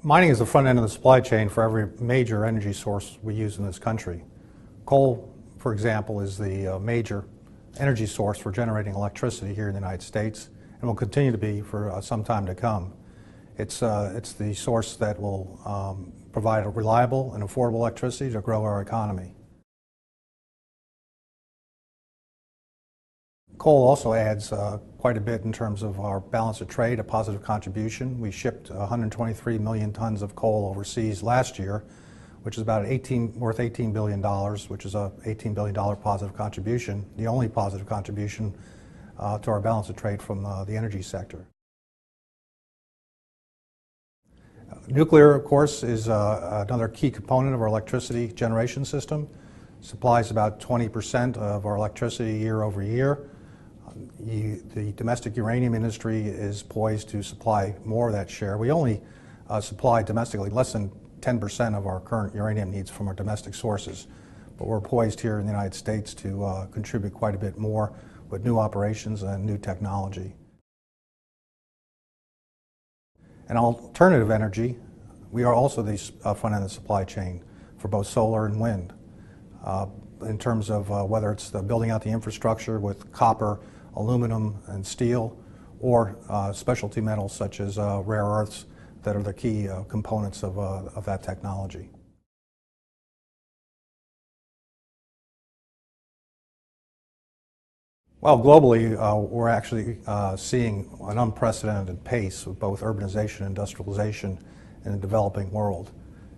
Mining is the front end of the supply chain for every major energy source we use in this country. Coal, for example, is the major energy source for generating electricity here in the United States and will continue to be for some time to come. It's the source that will provide a reliable and affordable electricity to grow our economy. Coal also adds quite a bit in terms of our balance of trade, a positive contribution. We shipped 123 million tons of coal overseas last year, which is about worth $18 billion, which is a $18 billion positive contribution, the only positive contribution to our balance of trade from the energy sector. Nuclear, of course, is another key component of our electricity generation system. Supplies about 20% of our electricity year over year. The domestic uranium industry is poised to supply more of that share. We only supply domestically less than 10% of our current uranium needs from our domestic sources, but we're poised here in the United States to contribute quite a bit more with new operations and new technology. And alternative energy, we are also the front end of the supply chain for both solar and wind. In terms of whether it's building out the infrastructure with copper, aluminum, and steel, or specialty metals such as rare earths that are the key components of that technology. Well, globally, we're actually seeing an unprecedented pace of both urbanization and industrialization in the developing world.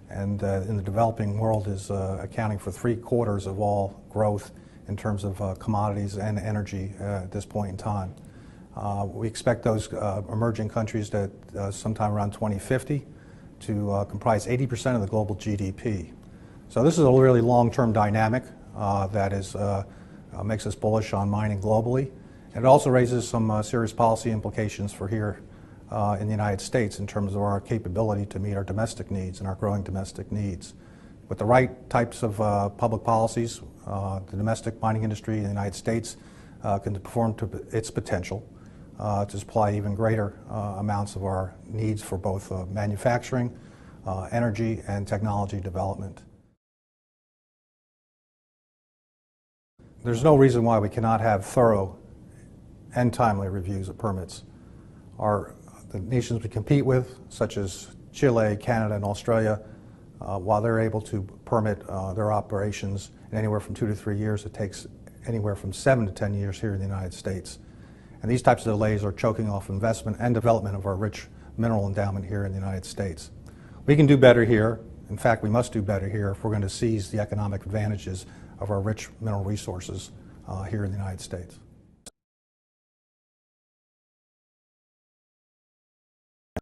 And in the developing world is accounting for 3/4 of all growth in terms of commodities and energy at this point in time. We expect those emerging countries that sometime around 2050 to comprise 80% of the global GDP. So this is a really long-term dynamic that makes us bullish on mining globally. And it also raises some serious policy implications for here in the United States in terms of our capability to meet our domestic needs and our growing domestic needs. With the right types of public policies, the domestic mining industry in the United States can perform to its potential to supply even greater amounts of our needs for both manufacturing, energy, and technology development. There's no reason why we cannot have thorough and timely reviews of permits. The nations we compete with, such as Chile, Canada, and Australia, while they're able to permit their operations in anywhere from 2 to 3 years, it takes anywhere from 7 to 10 years here in the United States. And these types of delays are choking off investment and development of our rich mineral endowment here in the United States. We can do better here. In fact, we must do better here if we're going to seize the economic advantages of our rich mineral resources here in the United States.